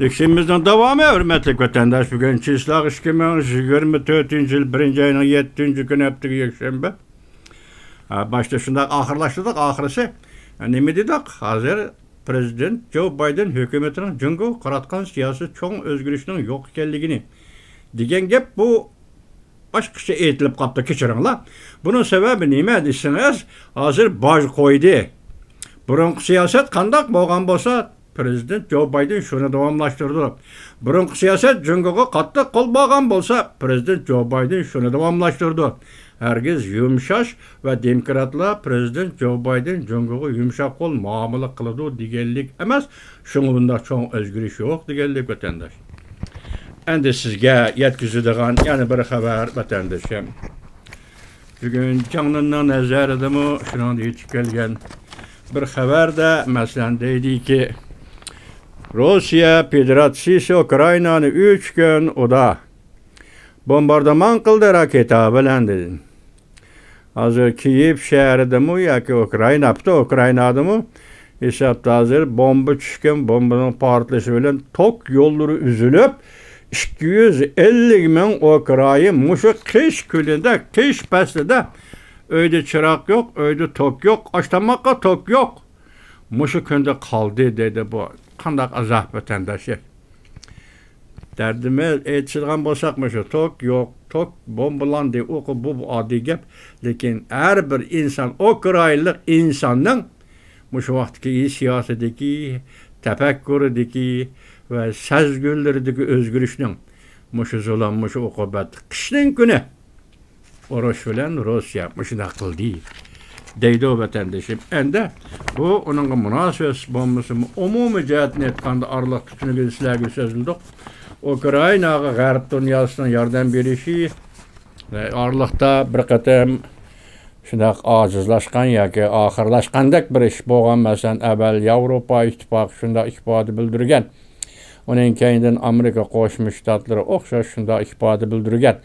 Leksimizden devamı hürmetli vatandaş. Bugün Çislak 2024 yıl 1. ayının 7. günü yaptık yekşembe. Başta şundan ahırlaştırdık, ahırısı. Nemi dedik? Hazır Prezident Joe Biden hükümetinin cüngü qaratkan siyasi çoğun özgürlüğünün yok ekanligini degan gap bu başqacha aytilib qapti, kechiringlar. Bunun sebebi nima desangiz, hozir bosh qo'ydi. Burunqi siyosat qandaq bo'lgan bo'lsa, Prezident Joe Biden shuni davomlashtirdi. Burunqi siyosat jungoga qattiq qo'l bo'lgan bo'lsa, Prezident Joe Biden shuni davomlashtirdi. Herkes yumshash va demokratlar Prezident Joe Biden jungoga yumshoq qo'l muomala qiladi deganlik emas, shunga bunda cho'ng o'zgarish yo'q deganlik vatandosh. Endi sizga yetkazadigan yana bir xabar vatandoshim. Bugun jonimning nazaridami shuni yetib kelgan bir xabarda masalan deydiki, Rossiya Federatsiyasi Ukrainani 3 kun oda bombardimon qildi raketa bilan dedi. Hozir Kiyev shahridami yoki Ukrainadami hisobda hozir bomba tushgan, bombaning portlashi bilan tok yo'llari uzilib 250 ming Ukrain mushu qish kunida, qish faslida uyda chiroq yo'q, uyda tok yo'q, oshtamoqqa tok yo'q. Mushu kunda qoldi dedi bu. Qandaq azob vatandoshi. Derdimiz aytishgan bo'lsak, mushu tok yo'q, tok bombalandi, o'qi bu oddiy gap, lekin har bir inson, Ukrainalik insonning mushu vaqtdagi siyosatdagi, tafakkuridagi va sezgilaridagi o'zgarishning mushu zulm, mushu uqubat qishning kuni urush bilan Rossiya shunday qildi deydi vatandoshim. Endi bu uningga munosib bo'lmasa, umumiy jihatni aytganda arliq tutuniga sizlarga so'zildik. Ukrainaga g'arb dunyosining yordam berishi arliqda bir qatam shunday ojizlashgan yoki oxirlashgandek bir ish bo'lgan. Masalan, avval Yevropa ittifoqi shunday ifoda bildirgan. Uning keyindan Amerika Qo'shma Shtatlari o'xshash shunday ifoda bildirgan.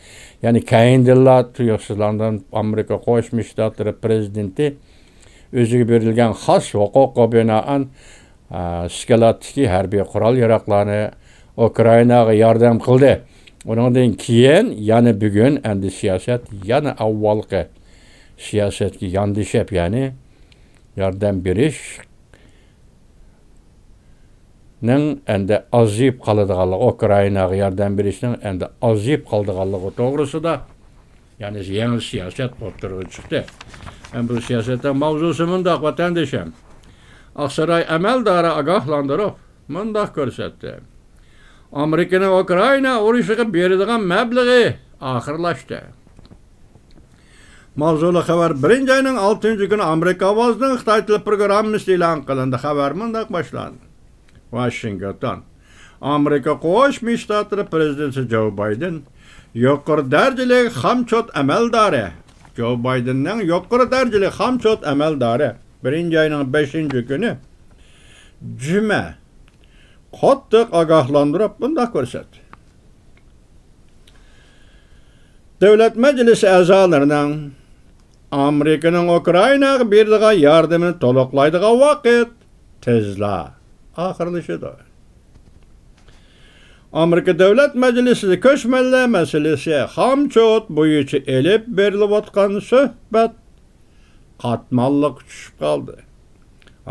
Ya'ni keyindilar tuyuqsizlardan Amerika Qo'shma Shtatlari prezidenti o'ziga berilgan xos huquqqa binoan skalatdagi harbiy qurol-yarog'larni Ukrainaga yordam qildi. Undan keyin yana bugun endi siyosat yana avvalgi siyosatga yondashib, ya'ni yordam berish ning endi azib qoladiganligi, Ukrainaga yordam berishning endi azib qoladiganligi to'g'risida ya'ni yangi siyosat o'rtaga chiqdi. Bu siyosatning mavzusi bundoq vatandoshim. Aqsaray amaldori ogohlantirib bundoq ko'rsatdi. Amerikaning Ukraina urushiga beradigan mablag'i oxirlashdi. Mavzuli xabar 1. ayning 6 kuni Amerika ovozining Xitoy tili programmasi e'lon qilindi. Xabar bundoq boshlandi. Washington. Amerika Qo'shma Shtatlari prezidenti Joe Biden yuqori darajali hamchot amaldori. Joe Bidenning yuqori darajali hamchot amaldori 1. ayning 5 kuni juma qattiq ogohlantirib bunday ko'rsatdi. Davlat Majlisi a'zolarining Amerikaning Ukrainaga beradigan yordamini to'liqlaydigan vaqt tezla oxirlashadi. Amerika Davlat Majlisida ko'chmanlar masalasi hamchot bo'yicha elib berilayotgan suhbat qatmanliq tushib qoldi.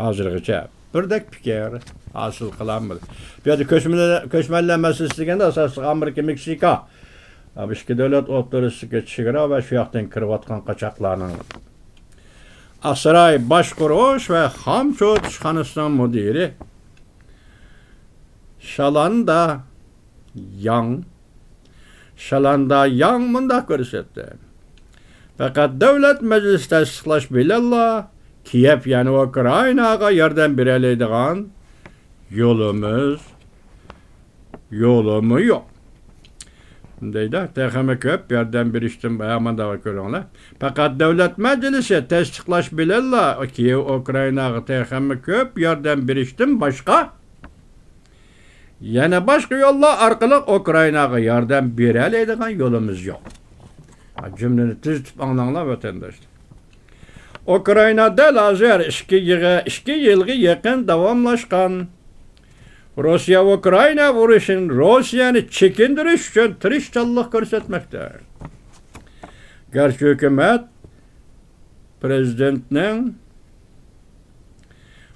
Hozirgacha birdek fikr hosil qilinmadi. Bu yerda ko'chmanlar masalasi deganda asosli Amerika, Meksika ikki davlat o'rtasidagi chegara va shu yoqdan kirayotgan qochoqlarning Aqsaray boshqaruv va hamchot ishxonasining mudiri Shalanda Yang bunda ko'rsatdi. Faqat davlat majlisi tasdiqlash bilan Kiyev ya'ni Ukrainaga yordam beradigan yo'limiz yo'q. Deydi, texnik ko'p yordam berishdan bayamanda ko'ringlar. Faqat davlat majlisi tasdiqlash bilan Kiyev Ukrainaga texnik ko'p yordam berishdan boshqa yana boshqa yo'llar orqali Ukrainaga yordam beradigan yo'limiz yo'q. Cümleni tuzitib anlanglar vatandoshlar. Ukrainada hozir 2 yilga yaqin davomlashgan Rusya Ukrayna vuruşun Rusya'nı çekindiriş için tirişçilik göstermekte. Gerçi hükümet prezidentinin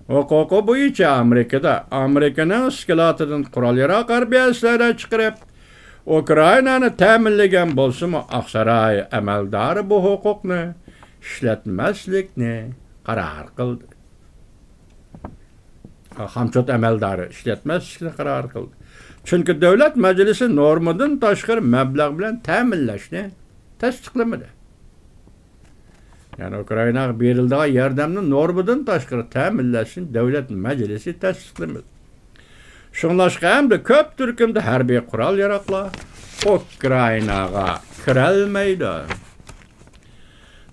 hukuku boyunca Amerika'nın iskilatidan kurallara harbiyeslerden çıkarıp Ukrayna'nı teminlegen bolsa mı Aksaray emeldarı bu hukukunu işletmezlikni karar kıldı. Hamçot emeldarı işletmezlikni karar kıldı. Çünkü devlet meclisi normadan taşkır meblağ bilen teminleşni tasdiklamadı. Yani Ukrayna berildiği yardımını normadan taşkır teminleşni devlet meclisi tasdiklamadı. Şunlaşqa hem de köp türkümde harbiy kural yarakla Ukraynaga kirelmeydi.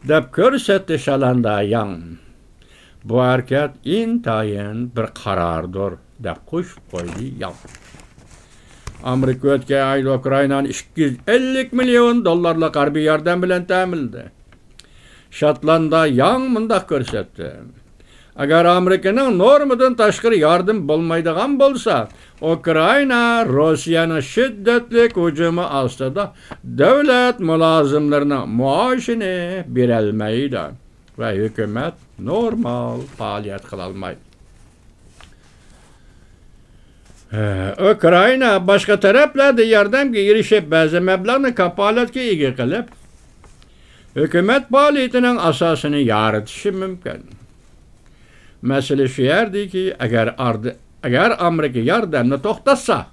Dep körsetdi şalanda yan. Bu hareket intayin bir karardır dep kuş koydu yan. Amerika ötken ayda Ukrayna'nın 250 milyon dollarlık harbiy yardım bilen teminledi. Şatlanda yan mındak körsetdi. Agar Amerika'nın normadan taşkır yardım bulmaydigan bolsa, Ukrayna Rusya'nın şiddetlik hücumu astida devlet mülazimlerine maaşını berelmeydi ve hükümet normal faaliyet kılalmaydı. Ukrayna başka taraflarda yardımga erişip bazı meblağını kapalatga ega qilib, hükümet faaliyetining asosini yaratishi mumkin. Mesele şu yerdi ki eğer Amerika yardımını toxtatsa,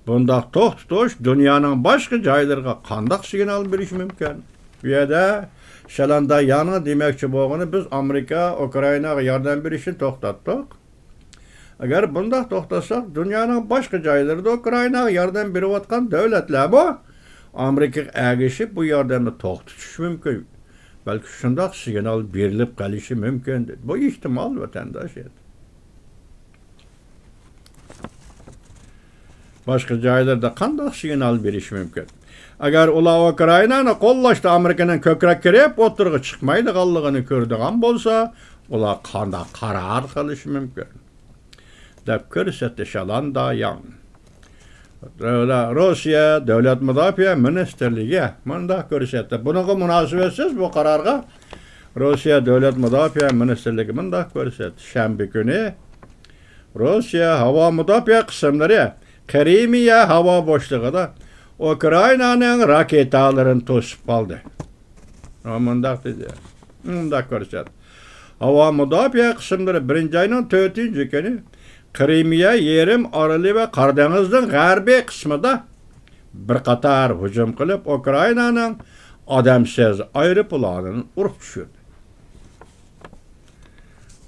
bunda toxtuş dünyanın başka joylarına qandaq signal beriş mümkün. Bu yerda şalanda yanı demekçi bolğany biz Amerika Ukraynaga yardım berişini toxtatdık. Eğer bunda toxtatsak dünyanın başka joylarında Ukraynaga yardım berip atkan devletler bu Amerika ergişip bu yardımını toxtatish mümkün. Belki şundaq signal berilip qalishi mümkündür. Bu ihtimal vatandaş edi. Başka joylarda qandaq signal beriş mümkün. Agar ular Ukraynani qo'llashda Amerikaning ko'krak kirib o'tirg'i chiqmaydiganligini ko'rdigan bo'lsa, ular qandaq qaror qilishi mumkin. Deb ko'rsatdi Shalanda Yan. Rusya Devlet Müdafiə Ministerliği mundaq ko'rsatdi. Bununla munosabatsiz bu qarorga Rusya Devlet Müdafiə Ministerliği mundaq ko'rsatdi. Shanba kuni Rusya havo mudofaa qismlari Krimiya havo bo'shlig'ida Ukraynaning raketalarini to'sib qoldi. Mundaq dedi. Mundaq ko'rsatdi. Havo mudofaa qismlari 1-oyning 4-kuni Krimiya yerim oroli ve Karadeniz'in g'arbiy qismida bir qator hücum qilib Ukraynaning odamsiz aeroplanini urib tushirdi.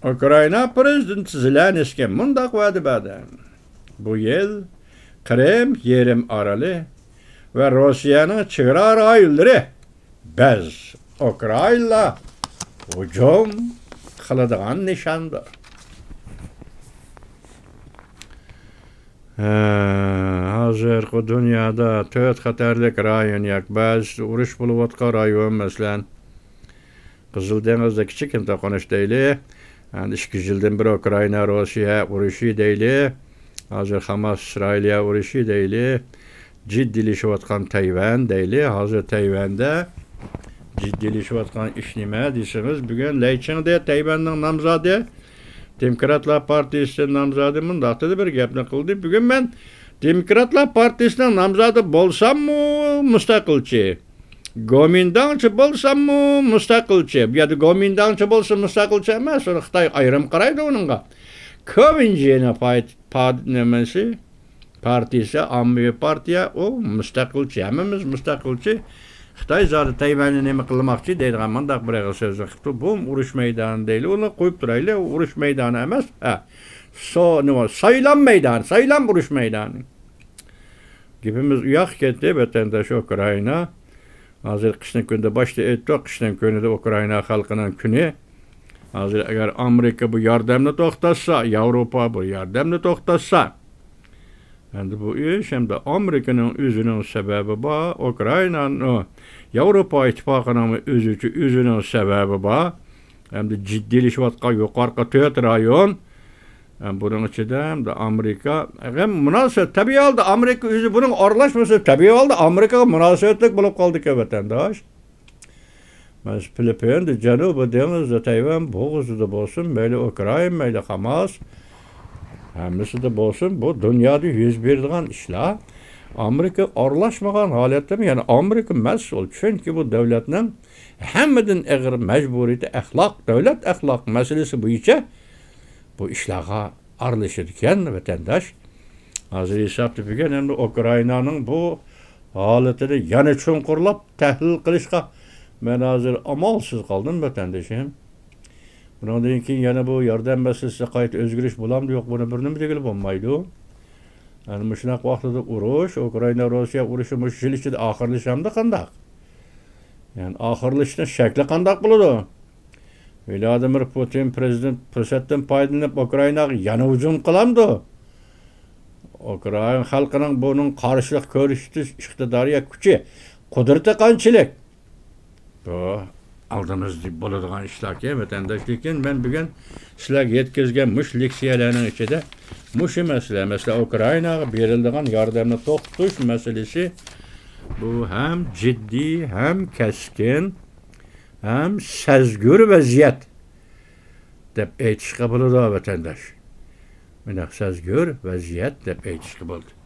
Ukrayna prezidenti Zelenskiy mundaq va'da berdi. Bu yil Krim yerim oroli ve Rusya'nın chegara rayonlari biz Ukrayna hücum qiladigan nishondir. Hozirgi dunyoda 4 xatarlik rayon yoki ba'zi urush bo'lib o'tgan rayon, masalan, Qizil dengizda kichik to'qinish deyli. 2 yildan beri Ukrayna Rossiya urushi deyli. Hozir Hamas Isroiliya urushi deyli. Jiddilashayotgan Tayvan deyli. Hozir Tayvanda jiddilashayotgan ish nima desamiz, bugun Leychinda Tayvanning nomzodi Demokratlar Partisi'nin namzadı mındaqda bir gapni qildi. Bugün ben Demokratlar Partisi'nin namzadı bolsam mı müstakilçi, Gomindançı bolsam mı müstakilçi, ya da Gomindançı bolsa müstakilçi emas, sonra Xitoy ayrım qaraydi onunğa. Kovinjiyana partisi, Ammiy partiya o müstakilçi, hemimiz müstakilçi. Xitoy zadı Tayvan'ı nima qilmoqchi deydigan mundaq bir so'z. Bu urush maydoni deyli. Uni qo'yib turayli, urush maydoni emas. Saylan maydoni, saylan urush maydoni. Gapimiz uyoq ketdi, vatandosh Ukrayna. Hozir qishning kunida boshda aytdik, qishning kunida Ukrayna xalqining kuni. Hozir agar Amerika bu yordamni to'xtatsa, Yevropa bu yordamni to'xtatsa, endi bu ish hem de Amerika'nın özünün sebebi bu, Ukrayna'nın Avrupa İttifaqının özünün sebebi bu. Hem de ciddileşiyotgan yuqorqi 4 rayon Bunun içinde hem de Amerika hem münasebet tabii oldu. Amerika yüzü bunun arlaşması tabii oldu. Amerika münasebetlik bulup kaldık vatandaş. Biz Filipin'de, Canubi Deniz'de, Tayvan, Boğaz'da olsun, meyle Ukrayna, meyle Hamas, hemisi de olsun, bu dünyada yüz verdiğin işler. Amerika arlaşmagan halatda mı? Yani Amerika mesul. Çünkü bu devletinin hemedin eğer mecburiyeti ahlak, devlet ahlak meselesi bu içe bu işlağa aralışırken vatandaş hazır hesap tüpügen hem de Ukrayna'nın bu halatını yani çunkurlap tahlil kılışka ben hazır amalsız kaldım vatandaşım. Bundan deyinki yani bu yardım meselesi kayıt özgürlük bulamdı yok bunu birinin bir degil olmaydı. Yani müşnak vaxtıda uruş, Ukrayna-Rusya uruşu müşilişi ahırlaşamda kandak. Yani ahırlaşının şekli kandak buludu. Vladimir Putin prezident fırsattan paydalanıp Ukrayna'ya yana hücum kılamdı. Ukrayna halkının bunun karşılık görüştü iktidarıya gücü, kudreti kançılık. Bu aldığımız bulduğun işler ki vatandaşlıkken ben bugün sizler yetkizgen muş leksiyalarının içinde muş mesele mesela Ukrayna'ya verildiğin yardımını toxtuş meselesi bu hem ciddi hem keskin hem sezgür vaziyet deb aytishga bo'ladi vatandaş. Mana sezgür vaziyet deb aytishga bo'ladi.